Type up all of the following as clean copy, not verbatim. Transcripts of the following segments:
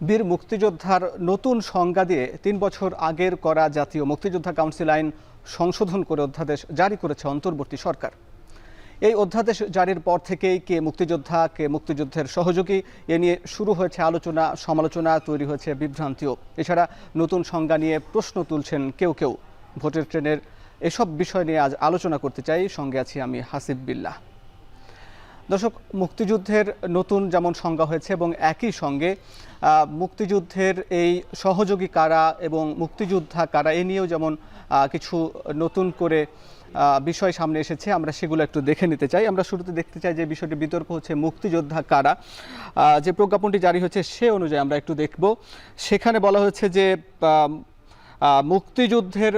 বীর মুক্তিযোদ্ধার নতুন সংজ্ঞা দিয়ে ৩ বছর আগের করা জাতীয় মুক্তিযোদ্ধা কাউন্সিল আইন সংশোধন করে অধ্যাদেশ জারি করেছে অন্তর্বর্তী সরকার। এই অধ্যাদেশ জারির পর থেকেই কে মুক্তিযোদ্ধা, কে মুক্তিযুদ্ধের সহযোগী এ নিয়ে শুরু হয়েছে আলোচনা, সমালোচনা, তৈরি হয়েছে বিভ্রান্তিও। এছাড়া নতুন সংজ্ঞা নিয়ে প্রশ্ন তুলছেন কেউ কেউ। ভোটের ট্রেনের এসব বিষয় নিয়ে আজ আলোচনা করতে চাই। সঙ্গে আছি আমি হাসিব বিল্লাহ। দর্শক, মুক্তিযুদ্ধের নতুন যেমন সংজ্ঞা হয়েছে এবং একই সঙ্গে মুক্তিযুদ্ধের এই সহযোগী কারা এবং মুক্তিযোদ্ধা কারা এ নিয়েও যেমন কিছু নতুন করে বিষয় সামনে এসেছে, আমরা সেগুলো একটু দেখে নিতে চাই। আমরা শুরুতে দেখতে চাই যে বিষয়টি বিতর্ক হচ্ছে মুক্তিযোদ্ধা কারা। যে প্রজ্ঞাপনটি জারি হয়েছে সে অনুযায়ী আমরা একটু দেখব। সেখানে বলা হয়েছে যে মুক্তিযুদ্ধের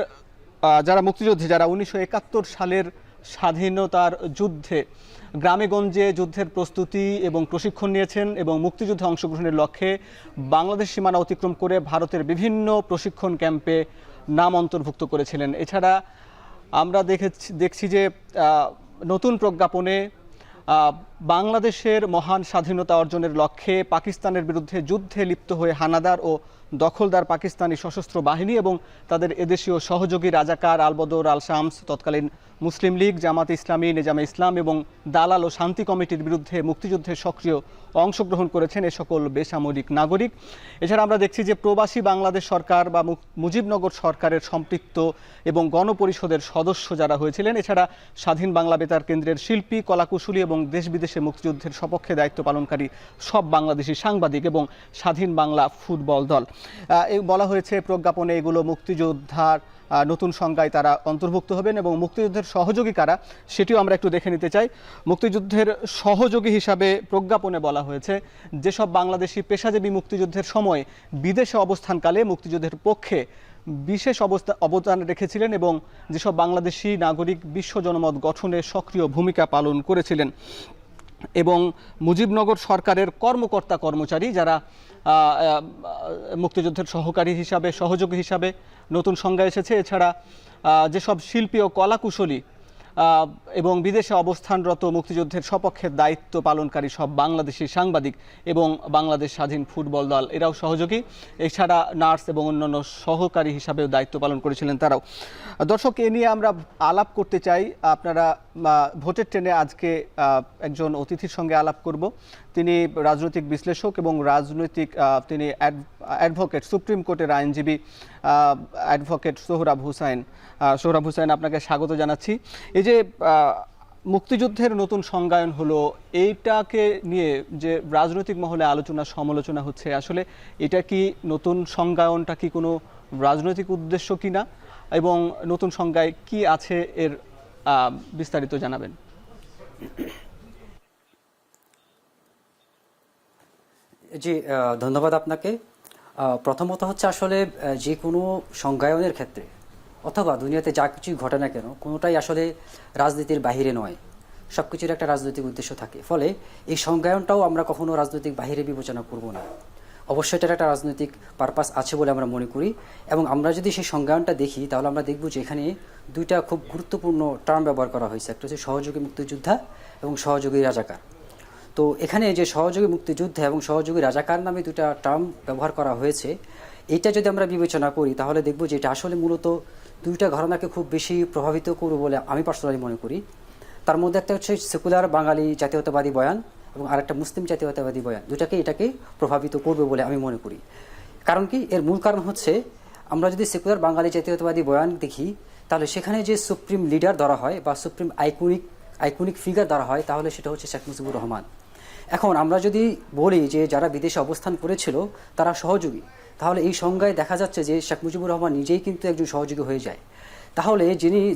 যারা মুক্তিযোদ্ধী যারা 1971 সালের স্বাধীনতার যুদ্ধে গ্রামেগঞ্জে যুদ্ধের প্রস্তুতি এবং প্রশিক্ষণ নিয়েছেন এবং মুক্তিযুদ্ধে অংশগ্রহণের লক্ষ্যে বাংলাদেশ সীমানা অতিক্রম করে ভারতের বিভিন্ন প্রশিক্ষণ ক্যাম্পে নাম অন্তর্ভুক্ত করেছিলেন। এছাড়া আমরা দেখছি যে নতুন প্রজ্ঞাপনে বাংলাদেশের মহান স্বাধীনতা অর্জনের লক্ষ্যে পাকিস্তানের বিরুদ্ধে যুদ্ধে লিপ্ত হয়ে হানাদার ও দখলদার পাকিস্তানি সশস্ত্র বাহিনী এবং তাদের এদেশীয় সহযোগী রাজাকার, আলবদর, আল শামস, তৎকালীন মুসলিম লীগ, জামাত ইসলামী, নেজামে ইসলাম এবং দালাল ও শান্তি কমিটির বিরুদ্ধে মুক্তিযুদ্ধে সক্রিয় অংশগ্রহণ করেছেন এ সকল বেসামরিক নাগরিক। এছাড়া আমরা দেখছি যে প্রবাসী বাংলাদেশ সরকার বা মুজিবনগর সরকারের সম্পৃক্ত এবং গণপরিষদের সদস্য যারা হয়েছিলেন, এছাড়া স্বাধীন বাংলা বেতার কেন্দ্রের শিল্পী, কলাকুশলী এবং দেশ বিদেশে মুক্তিযুদ্ধের সপক্ষে দায়িত্ব পালনকারী সব বাংলাদেশি সাংবাদিক এবং স্বাধীন বাংলা ফুটবল দল। বলা হয়েছে প্রজ্ঞাপনে এগুলো মুক্তিযোদ্ধার নতুন সংজ্ঞায় তারা অন্তর্ভুক্ত হবেন এবং মুক্তিযুদ্ধের সহযোগী কারা সেটিও আমরা একটু দেখে নিতে চাই। মুক্তিযুদ্ধের সহযোগী হিসাবে প্রজ্ঞাপনে বলা হয়েছে যেসব বাংলাদেশি পেশাজীবী মুক্তিযুদ্ধের সময় বিদেশে অবস্থানকালে মুক্তিযুদ্ধের পক্ষে বিশেষ অবদান রেখেছিলেন এবং যেসব বাংলাদেশি নাগরিক বিশ্ব জনমত গঠনে সক্রিয় ভূমিকা পালন করেছিলেন এবং মুজিবনগর সরকারের কর্মকর্তা কর্মচারী যারা মুক্তিযুদ্ধের সহকারী হিসাবে, সহযোগী হিসাবে নতুন সংজ্ঞা এসেছে। এছাড়া যেসব শিল্পী ও কলাকুশলী এবং বিদেশে অবস্থানরত মুক্তিযুদ্ধের সপক্ষে দায়িত্ব পালনকারী সব বাংলাদেশি সাংবাদিক এবং বাংলাদেশ স্বাধীন ফুটবল দল এরাও সহযোগী। এছাড়া নার্স এবং অন্যান্য সহকারী হিসাবেও দায়িত্ব পালন করেছিলেন তারাও। দর্শক, এ নিয়ে আমরা আলাপ করতে চাই। আপনারা ভোটের ট্রেনে আজকে একজন অতিথির সঙ্গে আলাপ করব। তিনি রাজনৈতিক বিশ্লেষক এবং তিনি অ্যাডভোকেট, সুপ্রিম কোর্টের আইনজীবী অ্যাডভোকেট সোহরাব হুসাইন। সোহরাব হুসাইন, আপনাকে স্বাগত জানাচ্ছি। এই যে মুক্তিযুদ্ধের নতুন সংজ্ঞায়ন হলো, এইটাকে নিয়ে যে রাজনৈতিক মহলে আলোচনা সমালোচনা হচ্ছে, আসলে এটা কি নতুন সংজ্ঞায়নটা কি কোনো রাজনৈতিক উদ্দেশ্য কিনা এবং নতুন সংজ্ঞায় কি আছে এর বিস্তারিত জানাবেন। জি, ধন্যবাদ আপনাকে। প্রথমত হচ্ছে আসলে যে কোনো সংজ্ঞায়নের ক্ষেত্রে অথবা দুনিয়াতে যা কিছুই ঘটে না কেন, কোনোটাই আসলে রাজনীতির বাহিরে নয়, সব কিছুর একটা রাজনৈতিক উদ্দেশ্য থাকে। ফলে এই সংজ্ঞায়নটাও আমরা কখনো রাজনৈতিক বাহিরে বিবেচনা করব না। অবশ্যই এটার একটা রাজনৈতিক পারপাস আছে বলে আমরা মনে করি এবং আমরা যদি সেই সংজ্ঞায়নটা দেখি তাহলে আমরা দেখব যে এখানে দুইটা খুব গুরুত্বপূর্ণ টার্ম ব্যবহার করা হয়েছে। একটা হচ্ছে সহযোগী মুক্তিযোদ্ধা এবং সহযোগী রাজাকার। তো এখানে যে সহযোগী মুক্তিযোদ্ধা এবং সহযোগী রাজাকার নামে দুটা টার্ম ব্যবহার করা হয়েছে, এইটা যদি আমরা বিবেচনা করি তাহলে দেখব যে এটা আসলে মূলত দুইটা ঘটনাকে খুব বেশি প্রভাবিত করবে বলে আমি পার্সোনালি মনে করি। তার মধ্যে একটা হচ্ছে সেকুলার বাঙালি জাতীয়তাবাদী বয়ান এবং আরেকটা মুসলিম জাতীয়তাবাদী বয়ান, এটাকে প্রভাবিত করবে বলে আমি মনে করি। কারণ কি, এর মূল কারণ হচ্ছে আমরা যদি সেকুলার বাঙালি জাতীয়তাবাদী বয়ান দেখি তাহলে সেখানে যে সুপ্রিম লিডার ধরা হয় বা সুপ্রিম আইকনিক ফিগার ধরা হয় তাহলে সেটা হচ্ছে শেখ মুজিবুর রহমান। এখন আমরা যদি বলি যে যারা বিদেশে অবস্থান করেছিল তারা সহযোগী, তাহলে এই সংজ্ঞায় দেখা যাচ্ছে যে শেখ মুজিবুর রহমান নিজেই কিন্তু একজন সহযোগী হয়ে যায়। তাহলে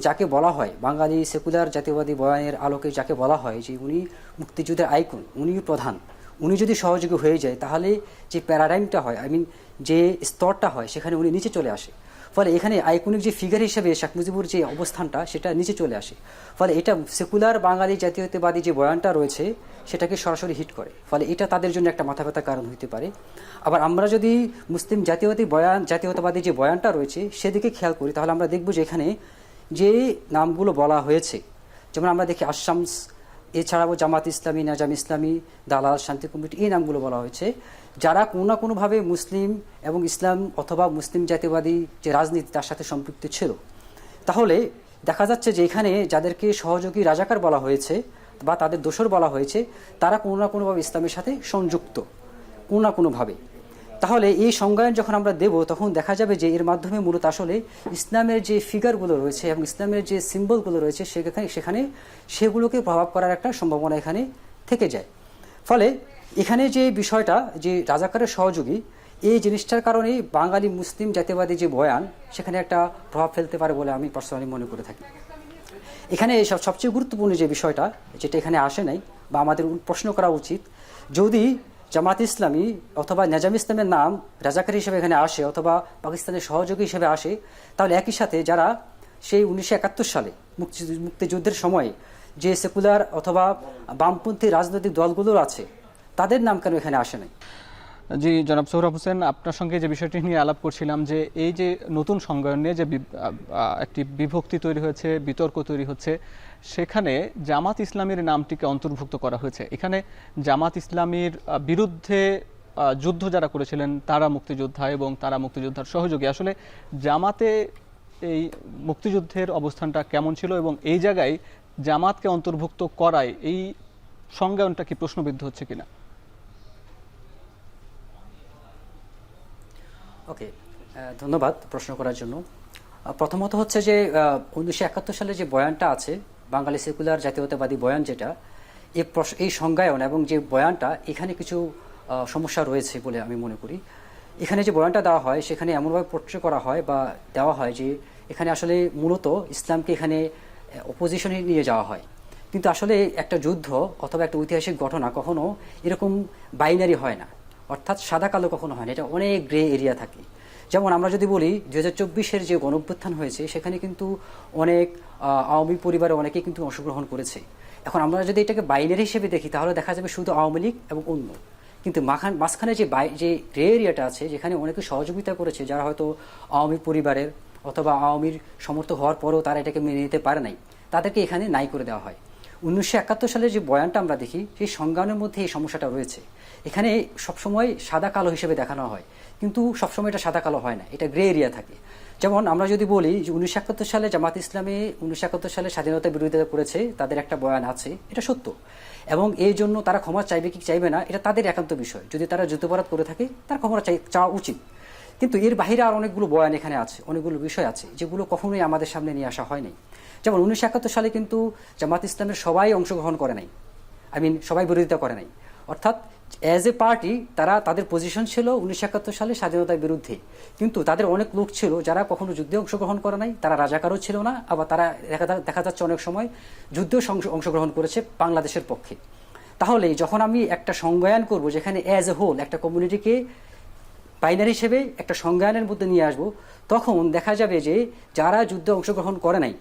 যাকে বলা হয় বাঙালি সেকুলার জাতীয়বাদী বয়ানের আলোকে যাকে বলা হয় যে উনি মুক্তিযুদ্ধের আইকন, উনি প্রধান, উনি যদি সহযোগী হয়ে যায় তাহলে যে প্যারাডাইমটা হয়, যে স্তরটা হয় সেখানে উনি নিচে চলে আসে। ফলে এখানে আইকনিক যে ফিগার হিসেবে শেখ মুজিবুর যে অবস্থানটা সেটা নিচে চলে আসে। ফলে এটা সেকুলার বাঙালি জাতীয়তাবাদী যে বয়ানটা রয়েছে সেটাকে সরাসরি হিট করে। ফলে এটা তাদের জন্য একটা মাথা ব্যথার কারণ হতে পারে। আবার আমরা যদি মুসলিম জাতীয়তাবাদী যে বয়ানটা রয়েছে সেদিকে খেয়াল করি তাহলে আমরা দেখব যে এখানে যে নামগুলো বলা হয়েছে, যেমন আমরা দেখি আশামস, এছাড়াও জামাত ইসলামী, নেজাম ইসলামী, দালাল, শান্তি কমিটি, এই নামগুলো বলা হয়েছে, যারা কোনো না কোনোভাবে মুসলিম এবং ইসলাম অথবা মুসলিম জাতীয়বাদী যে রাজনীতি তার সাথে সম্পৃক্ত ছিল। তাহলে দেখা যাচ্ছে যে এখানে যাদেরকে সহযোগী রাজাকার বলা হয়েছে বা তাদের দোসর বলা হয়েছে, তারা কোনো না কোনোভাবে ইসলামের সাথে সংযুক্ত কোনো না কোনোভাবে। তাহলে এই সংজ্ঞায়ন যখন আমরা দেব, তখন দেখা যাবে যে এর মাধ্যমে মূলত আসলে ইসলামের যে ফিগারগুলো রয়েছে এবং ইসলামের যে সিম্বলগুলো রয়েছে সেখানে সেগুলোকে প্রভাব করার একটা সম্ভাবনা এখানে থেকে যায়। ফলে এখানে যে বিষয়টা যে রাজাকারের সহযোগী, এই জিনিসটার কারণেই বাঙালি মুসলিম জাতীয়বাদী যে বয়ান সেখানে একটা প্রভাব ফেলতে পারে বলে আমি পার্সোনালি মনে করে থাকি। এখানে সবচেয়ে গুরুত্বপূর্ণ যে বিষয়টা যেটা এখানে আসে নাই বা আমাদের প্রশ্ন করা উচিত, যদি জামাত ইসলামী অথবা নেজাম ইসলামের নাম রাজাকার হিসেবে এখানে আসে অথবা পাকিস্তানের সহযোগী হিসেবে আসে, তাহলে একই সাথে যারা সেই 1971 সালে মুক্তিযুদ্ধের সময়ে যে সেকুলার অথবা বামপন্থী রাজনৈতিক দলগুলোর আছে, তাদের নাম কেন এখানে আসে নাই? জি জনাব সোহরাব হোসেন, আপনার সঙ্গে যে বিষয়টি নিয়ে আলাপ করছিলাম, যে এই যে নতুন সংজ্ঞায়ন নিয়ে যে একটি বিভক্তি তৈরি হয়েছে, বিতর্ক তৈরি হচ্ছে, সেখানে জামাত ইসলামীর নামটিকে অন্তর্ভুক্ত করা হয়েছে। এখানে জামাত ইসলামীর বিরুদ্ধে যুদ্ধ যারা করেছিলেন তারা মুক্তিযোদ্ধা এবং তারা মুক্তিযোদ্ধার সহযোগী, আসলে জামাতে এই মুক্তিযুদ্ধের অবস্থানটা কেমন ছিল এবং এই জায়গায় জামাতকে অন্তর্ভুক্ত করায় এই সংজ্ঞায়নটা কি প্রশ্নবিদ্ধ হচ্ছে কিনা? ওকে, ধন্যবাদ প্রশ্ন করার জন্য। প্রথমত হচ্ছে যে 1971 সালে যে বয়ানটা আছে, বাঙালি সেকুলার জাতীয়তাবাদী বয়ান, যেটা এই সংজ্ঞায়ন এবং যে বয়ানটা, এখানে কিছু সমস্যা রয়েছে বলে আমি মনে করি। এখানে যে বয়ানটা দেওয়া হয় সেখানে এমনভাবে পোর্ট্রে করা হয় বা দেওয়া হয় যে এখানে আসলে মূলত ইসলামকে এখানে অপোজিশনে নিয়ে যাওয়া হয়। কিন্তু আসলে একটা যুদ্ধ অথবা একটা ঐতিহাসিক ঘটনা কখনো এরকম বাইনারি হয় না, অর্থাৎ সাদা কালো কখনো হয় না, এটা অনেক গ্রে এরিয়া থাকে। যেমন আমরা যদি বলি 2024-এর যে গণঅভ্যুত্থান হয়েছে, সেখানে কিন্তু অনেক আওয়ামী পরিবারে অনেকে কিন্তু অংশগ্রহণ করেছে। এখন আমরা যদি এটাকে বাইনারি হিসেবে দেখি, তাহলে দেখা যাবে শুধু আওয়ামী লীগ এবং অন্য। কিন্তু মাঝখানে যে গ্রে এরিয়াটা আছে, যেখানে অনেকে সহযোগিতা করেছে, যারা হয়তো আওয়ামী পরিবারের অথবা আওয়ামীর সমর্থক হওয়ার পরেও তারা এটাকে মেনে নিতে পারে নাই, তাদেরকে এখানে নাই করে দেওয়া হয়। 1971 সালের যে বয়ানটা আমরা দেখি, সেই সংজ্ঞানের মধ্যে এই সমস্যাটা রয়েছে। এখানে সবসময় সাদা কালো হিসেবে দেখানো হয়, কিন্তু সবসময় এটা সাদা কালো হয় না, এটা গ্রে এরিয়া থাকে। যেমন আমরা যদি বলি যে 1971 সালে জামাত ইসলামী 1971 সালে স্বাধীনতার বিরোধিতা করেছে, তাদের একটা বয়ান আছে, এটা সত্য, এবং এই জন্য তারা ক্ষমা চাইবে কি চাইবে না এটা তাদের একান্ত বিষয়। যদি তারা যুদ্ধাপরাধ করে থাকে, তার ক্ষমা চাওয়া উচিত। কিন্তু এর বাইরে আর অনেকগুলো বয়ান এখানে আছে, অনেকগুলো বিষয় আছে যেগুলো কখনোই আমাদের সামনে নিয়ে আসা হয়নি। যেমন 1971 সালে কিন্তু জামাত ইসলামের সবাই অংশগ্রহণ করে নাই, সবাই বিরোধিতা করে নাই, অর্থাৎ অ্যাজ এ পার্টি তারা তাদের পজিশন ছিল 1971 সালে স্বাধীনতার বিরুদ্ধে। কিন্তু তাদের অনেক লোক ছিল যারা কখনো যুদ্ধে অংশগ্রহণ করে নাই, তারা রাজাকারও ছিল না, আবার তারা দেখা যাচ্ছে অনেক সময় যুদ্ধেও অংশগ্রহণ করেছে বাংলাদেশের পক্ষে। তাহলে যখন আমি একটা সংজ্ঞায়ন করব, যেখানে অ্যাজ এ হোল একটা কমিউনিটিকে বাইনারি হিসেবে একটা সংজ্ঞায়নের মধ্যে নিয়ে আসব, তখন দেখা যাবে যে যারা যুদ্ধে অংশগ্রহণ করে নাই,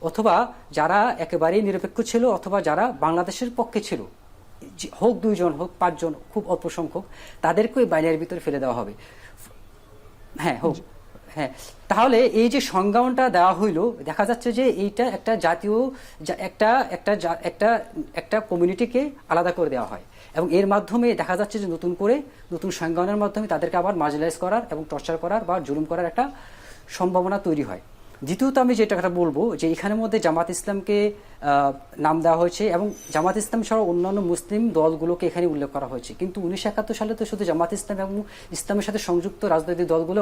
অথবা যারা একেবারেই নিরপেক্ষ ছিল, অথবা যারা বাংলাদেশের পক্ষে ছিল, হোক 2 জন হোক 5 জন, খুব অল্প সংখ্যক, তাদেরকে ওই বাইনারির ভিতরে ফেলে দেওয়া হবে। হ্যাঁ, তাহলে এই যে সংজ্ঞায়নটা দেওয়া হইল, দেখা যাচ্ছে যে এইটা একটা জাতীয় একটা কমিউনিটিকে আলাদা করে দেওয়া হয়, এবং এর মাধ্যমে দেখা যাচ্ছে যে নতুন সংজ্ঞায়নের মাধ্যমে তাদেরকে আবার মার্জিনালাইজ করার এবং টর্চার করার বা জুলুম করার একটা সম্ভাবনা তৈরি হয়। দ্বিতীয়ত আমি যেটা কথা বলবো, যে এখানের মধ্যে জামাত ইসলামকে নাম দেওয়া হয়েছে এবং জামাত ইসলাম ছাড়াও অন্যান্য মুসলিম দলগুলোকে এখানে উল্লেখ করা হয়েছে। কিন্তু 1971 সালে তো শুধু জামাত ইসলাম এবং ইসলামের সাথে সংযুক্ত রাজনৈতিক দলগুলো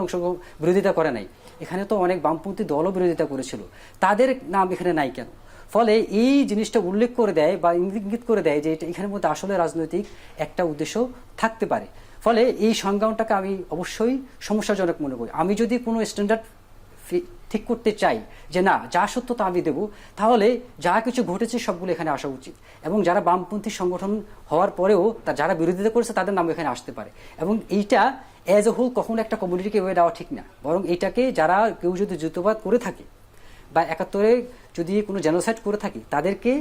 বিরোধিতা করে নাই, এখানে তো অনেক বামপন্থী দলও বিরোধিতা করেছিল, তাদের নাম এখানে নাই কেন? ফলে এই জিনিসটা উল্লেখ করে দেয় বা ইঙ্গিত করে দেয় যে এখানের মধ্যে আসলে রাজনৈতিক একটা উদ্দেশ্য থাকতে পারে। ফলে এই সংজ্ঞানটাকে আমি অবশ্যই সমস্যাজনক মনে করি। আমি যদি কোনো স্ট্যান্ডার্ড ঠিক করতে চাই যে না, যা সত্য তা আমি দেব, তাহলে যা কিছু ঘটেছে সবগুলো এখানে আসা উচিত, এবং যারা বামপন্থী সংগঠন হওয়ার পরেও যারা বিরোধিতা করেছে তাদের নাম এখানে আসতে পারে। এবং এইটা অ্যাজ এ হোল কখনো একটা কমিউনিটিকে এভাবে দেওয়া ঠিক না, বরং এইটাকে যারা কেউ যদি যুদ্ধপাত করে থাকে বা 71-এ যদি কোনো জেনোসাইড করে থাকে, তাদেরকে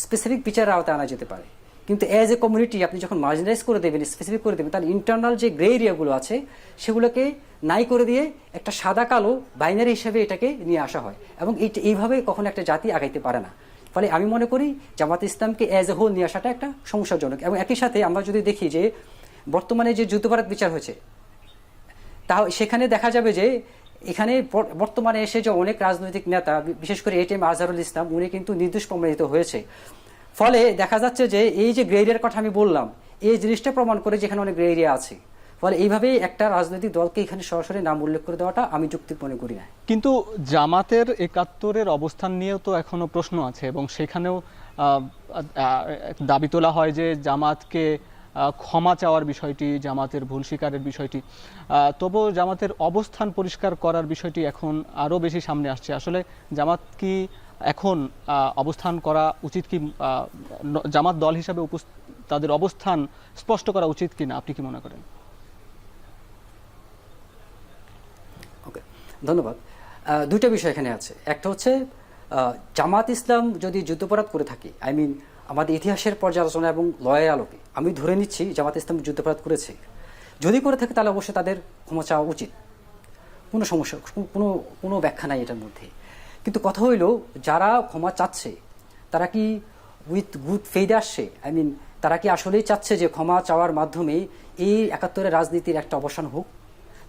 স্পেসিফিক বিচারের আওতায় আনা যেতে পারে। কিন্তু অ্যাজ এ কমিউনিটি আপনি যখন মার্জিনালাইজ করে দেবেন, স্পেসিফিক করে দেবেন, তাহলে ইন্টারনাল যে গ্রে এরিয়াগুলো আছে সেগুলোকে নাই করে দিয়ে একটা সাদা কালো বাইনারি হিসেবে এটাকে নিয়ে আসা হয়, এবং এইভাবে কখনো একটা জাতি আগাইতে পারে না। ফলে আমি মনে করি জামাত ইসলামকে অ্যাজ এ হোল নিয়ে আসাটা একটা সমস্যাজনক। এবং একই সাথে আমরা যদি দেখি যে বর্তমানে যে যুদ্ধাপরাধ বিচার হয়েছে, তা সেখানে দেখা যাবে যে এখানে বর্তমানে এসে যে অনেক রাজনৈতিক নেতা, বিশেষ করে এটিএম আজহারুল ইসলাম, উনি কিন্তু নির্দোষ প্রমাণিত হয়েছে। ফলে দেখা যাচ্ছে যে এই যে গ্রে এরিয়ার কথা আমি বললাম, এই জিনিসটা প্রমাণ করে যেখানে অনেক গ্রে এরিয়া আছে। ফলে এইভাবেই একটা রাজনৈতিক দলকে এখানে সরাসরি নাম উল্লেখ করে দেওয়াটা আমি যৌক্তিক মনে করি না। কিন্তু জামাতের ৭১-এর অবস্থান নিয়েও তো এখনো প্রশ্ন আছে, এবং সেখানেও দাবি তোলা হয় যে জামাতকে ক্ষমা চাওয়ার বিষয়টি, জামাতের ভুল স্বীকারের বিষয়টি, তবুও জামাতের অবস্থান পরিষ্কার করার বিষয়টি এখন আরও বেশি সামনে আসছে। আসলে জামাত কি এখন অবস্থান করা উচিত, কি জামাত দল হিসাবে তাদের অবস্থান স্পষ্ট করা উচিত কিনা, আপনি কি মনে করেন? ওকে, ধন্যবাদ। দুইটা বিষয় এখানে আছে। একটা হচ্ছে জামাত ইসলাম যদি যুদ্ধাপরাধ করে থাকে, আই মিন আমাদের ইতিহাসের পর্যালোচনা এবং লয়ের আলোকে আমি ধরে নিচ্ছি জামাত ইসলাম যুদ্ধাপরাধ করেছে। যদি করে থাকে তাহলে অবশ্যই তাদের ক্ষমা চাওয়া উচিত, কোনো সমস্যা, কোনো ব্যাখ্যা নাই এটার মধ্যে। কিন্তু কথা হইল, যারা ক্ষমা চাচ্ছে তারা কি উইথ গুড ফেইথ আসছে? আই মিন তারা কি আসলেই চাচ্ছে যে ক্ষমা চাওয়ার মাধ্যমে এই ৭১-এর রাজনীতির একটা অবসান হোক,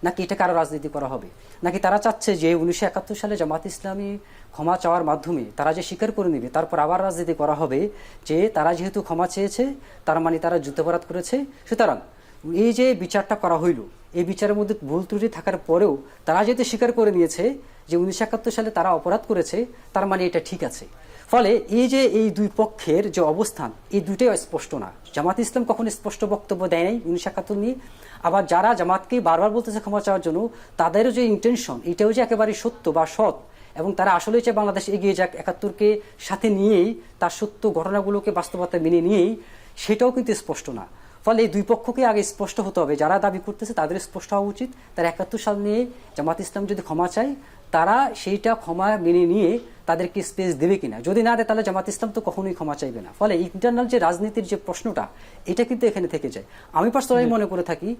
নাকি এটাকে আরও রাজনীতি করা হবে? নাকি তারা চাচ্ছে যে ১৯৭১ সালে জামাত ইসলামী ক্ষমা চাওয়ার মাধ্যমে তারা যে স্বীকার করে নেবে, তারপর আবার রাজনীতি করা হবে যে তারা যেহেতু ক্ষমা চেয়েছে তার মানে তারা যুদ্ধাপরাধ করেছে, সুতরাং এই যে বিচারটা করা হইল, এই বিচারের মধ্যে ভুল ত্রুটি থাকার পরেও তারা যেহেতু স্বীকার করে নিয়েছে যে ১৯৭১ সালে তারা অপরাধ করেছে, তার মানে এটা ঠিক আছে। ফলে এই যে এই দুই পক্ষের যে অবস্থান, এই দুইটাই স্পষ্ট না। জামাত ইসলাম কখনো স্পষ্ট বক্তব্য দেয় নাই ১৯৭১ নিয়ে, আবার যারা জামাতকে বারবার বলতেছে ক্ষমা চাওয়ার জন্য, তাদেরও যে ইন্টেনশন, এটাও যে একেবারে সত্য বা সৎ, এবং তারা আসলেই চায় বাংলাদেশ এগিয়ে যাক ৭১-কে সাথে নিয়েই, তার সত্য ঘটনাগুলোকে বাস্তবতা মেনে নিয়েই, সেটাও কিন্তু স্পষ্ট না। ফলে এই দুই পক্ষকে আগে স্পষ্ট হতে হবে। যারা দাবি করতেছে তাদের স্পষ্ট হওয়া উচিত তারা ৭১ সাল নিয়ে জামাত ইসলাম যদি ক্ষমা চায়, তারা সেইটা ক্ষমা মেনে নিয়ে তাদেরকে স্পেস দেবে কিনা। যদি না দেয় তাহলে জামাত ইসলাম তো কখনোই ক্ষমা চাইবে না। ফলে ইন্টারনাল যে রাজনীতির যে প্রশ্নটা, এটা কিন্তু এখানে থেকে যায়। আমি পার্সোনালি মনে করে থাকি,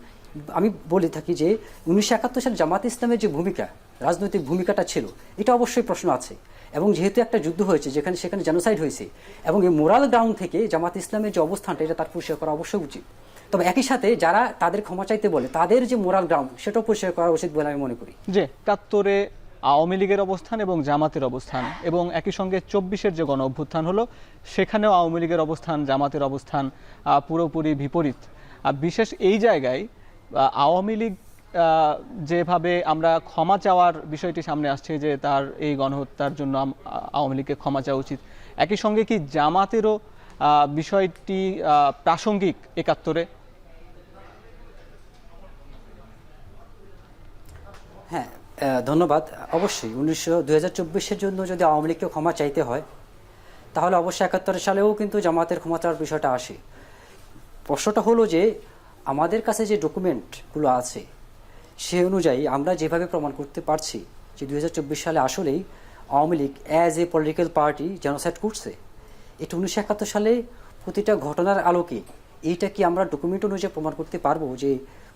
আমি বলে থাকি যে ১৯৭১ সালে জামাত ইসলামের যে ভূমিকা, রাজনৈতিক ভূমিকাটা ছিল, এটা অবশ্যই প্রশ্ন আছে। এবং যেহেতু একটা যুদ্ধ হয়েছে, সেখানে জেনোসাইড হয়েছে, এবং এই মোরাল গ্রাউন্ড থেকে জামাত ইসলামের যে অবস্থানটা, এটা তার পরিষ্কার করা অবশ্যই উচিত। তবে একই সাথে যারা তাদের ক্ষমা চাইতে বলে, তাদের যে মোরাল গ্রাউন্ড, সেটাও পরিষ্কার করা উচিত বলে আমি মনে করি। যে ৭১-এ আওয়ামী লীগের অবস্থান এবং জামাতের অবস্থান, এবং একই সঙ্গে ২৪-এর যে গণ অভ্যুত্থান হলো, সেখানেও আওয়ামী লীগের অবস্থান, জামাতের অবস্থান পুরোপুরি বিপরীত। বিশেষ এই জায়গায় আওয়ামী লীগ যেভাবে আমরা ক্ষমা চাওয়ার বিষয়টি সামনে আসছে, যে তার এই গণহত্যার জন্য আওয়ামী লীগকে ক্ষমা চাওয়া উচিত, একই সঙ্গে কি জামাতেরও বিষয়টি প্রাসঙ্গিক ৭১-এ? হ্যাঁ, ধন্যবাদ। অবশ্যই ২০২৪-এর জন্য যদি আওয়ামী লীগকে ক্ষমা চাইতে হয়, তাহলে অবশ্যই ৭১ সালেও কিন্তু জামাতের ক্ষমা চাওয়ার বিষয়টা আসে। প্রশ্নটা হলো যে আমাদের কাছে যে ডকুমেন্টগুলো আছে, সে অনুযায়ী আমরা যেভাবে প্রমাণ করতে পারছি যে ২০২৪ সালে আসলেই Awami League as a political party genocide করছে, এটা ১৯৭১ সালে প্রতিটা ঘটনার আলোকে এইটা কি আমরা ডকুমেন্ট অনুযায়ী প্রমাণ করতে পারবো যে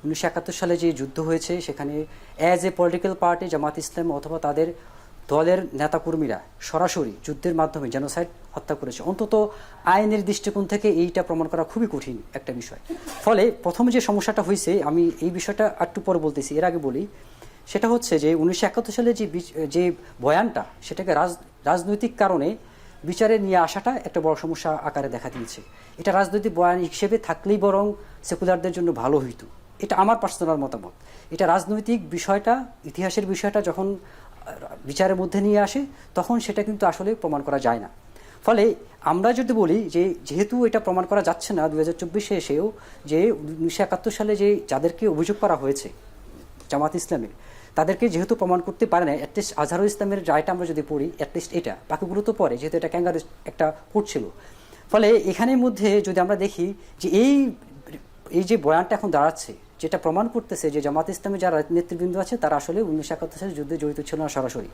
১৯৭১ সালে যে যুদ্ধ হয়েছে, সেখানে অ্যাজ এ পলিটিক্যাল পার্টি জামাত ইসলাম অথবা তাদের দলের নেতাকর্মীরা সরাসরি যুদ্ধের মাধ্যমে জেনোসাইড হত্যা করেছে? অন্তত আইনের দৃষ্টিকোণ থেকে এইটা প্রমাণ করা খুবই কঠিন একটা বিষয়। ফলে প্রথম যে সমস্যাটা হয়েছে, আমি এই বিষয়টা একটু পরে বলতেছি, এর আগে বলি, সেটা হচ্ছে যে ১৯৭১ সালে যে বয়ানটা, সেটাকে রাজনৈতিক কারণে বিচারে নিয়ে আসাটা একটা বড় সমস্যা আকারে দেখা দিয়েছে। এটা রাজনৈতিক বয়ান হিসেবে থাকলেই বরং সেকুলারদের জন্য ভালো হইতো, এটা আমার পার্সোনাল মতামত। এটা রাজনৈতিক বিষয়টা, ইতিহাসের বিষয়টা যখন বিচারের মধ্যে নিয়ে আসে, তখন সেটা কিন্তু আসলে প্রমাণ করা যায় না। ফলে আমরা যদি বলি যে যেহেতু এটা প্রমাণ করা যাচ্ছে না ২০২৪-এ এসেও, যে ১৯৭১ সালে যে যাদেরকে অভিযোগ করা হয়েছে জামাত ইসলামের, তাদেরকে যেহেতু প্রমাণ করতে পারে না, অ্যাটলিস্ট আজহারুল ইসলামের রায়টা আমরা যদি পড়ি, অ্যাটলিস্ট এটা, বাকিগুলো তো পরে, যেহেতু এটা ক্যাঙ্গারু একটা কোর্ট ছিল। ফলে এখানের মধ্যে যদি আমরা দেখি যে এই যে বয়ানটা এখন দাঁড়াচ্ছে, যেটা প্রমাণ করতেছে যে জামাত ইসলামে যারা নেতৃবৃন্দ আছে তারা আসলে ১৯৭১ সালের যুদ্ধে জড়িত ছিল না সরাসরি।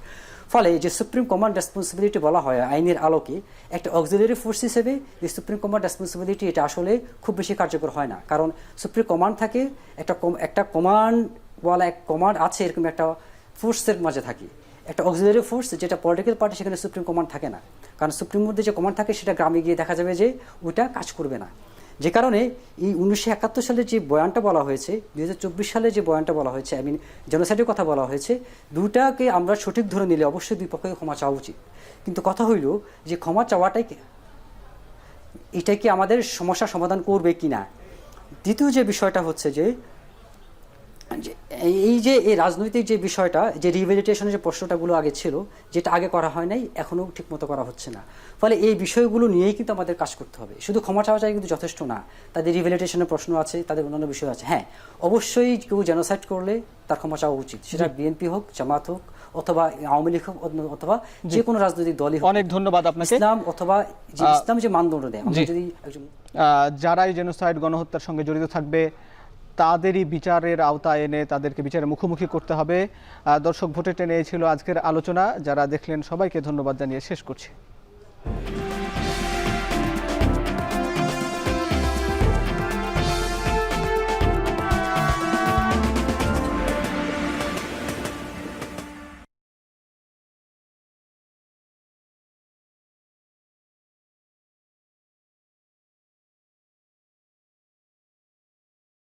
ফলে যে সুপ্রিম কমান্ড রেসপন্সিবিলিটি বলা হয় আইনের আলোকে, একটা অক্সিলারি ফোর্স হিসেবে যে সুপ্রিম কমান্ড রেসপন্সিবিলিটি, এটা আসলে খুব বেশি কার্যকর হয় না। কারণ সুপ্রিম কমান্ড থাকে, একটা কমান্ড আছে, এরকম একটা ফোর্সের মাঝে থাকে, একটা অক্সিলারি ফোর্স যেটা পলিটিক্যাল পার্টি, সেখানে সুপ্রিম কমান্ড থাকে না, কারণ সুপ্রিম মধ্যে যে কমান্ড থাকে সেটা গ্রামে গিয়ে দেখা যাবে যে ওইটা কাজ করবে না। যে কারণে এই 1971 সালে যে বয়ানটা বলা হয়েছে, 2024 সালে যে বয়ানটা বলা হয়েছে, আই মিন জেনোসাইডের কথা বলা হয়েছে, দুটাকে আমরা সঠিক ধরে নিলে অবশ্যই দুই পক্ষকে ক্ষমা চাওয়া উচিত। কিন্তু কথা হইল যে ক্ষমা চাওয়াটাই এটা কি আমাদের সমস্যার সমাধান করবে কি না। দ্বিতীয় যে বিষয়টা হচ্ছে যে এই রাজনৈতিক যে বিষয়টা, যে রিভ্যালিটেশনের যে প্রশ্নটাগুলো আগে ছিল, যেটা আগে করা হয় নাই, এখনও ঠিকমতো করা হচ্ছে না। ফলে এই বিষয়গুলো নিয়েই কিন্তু আমাদের কাজ করতে হবে। শুধু ক্ষমা চাওয়া চাই কিন্তু যথেষ্ট না, তাদের রিভ্যালিটেশনের প্রশ্ন আছে, তাদের অন্যান্য বিষয় আছে। হ্যাঁ, অবশ্যই কেউ জেনোসাইড করলে তার ক্ষমা চাওয়া উচিত, সেটা বিএনপি হোক, জামাত হোক, অথবা আওয়ামী লীগ হোক, অথবা যে কোনো রাজনৈতিক দলই হোক। অনেক ধন্যবাদ আপনাকে। ইসলাম অথবা ইসলাম যে মানদণ্ড দেয়, আমরা যদি একজন যারাই জেনোসাইড গণহত্যার সঙ্গে জড়িত থাকবে তাদেরই বিচারের আওতায় এনে তাদেরকে বিচারের মুখোমুখি করতে হবে। দর্শক ভোটে টেনে এই ছিল আজকের আলোচনা। যারা দেখলেন সবাইকে ধন্যবাদ জানিয়ে শেষ করছি।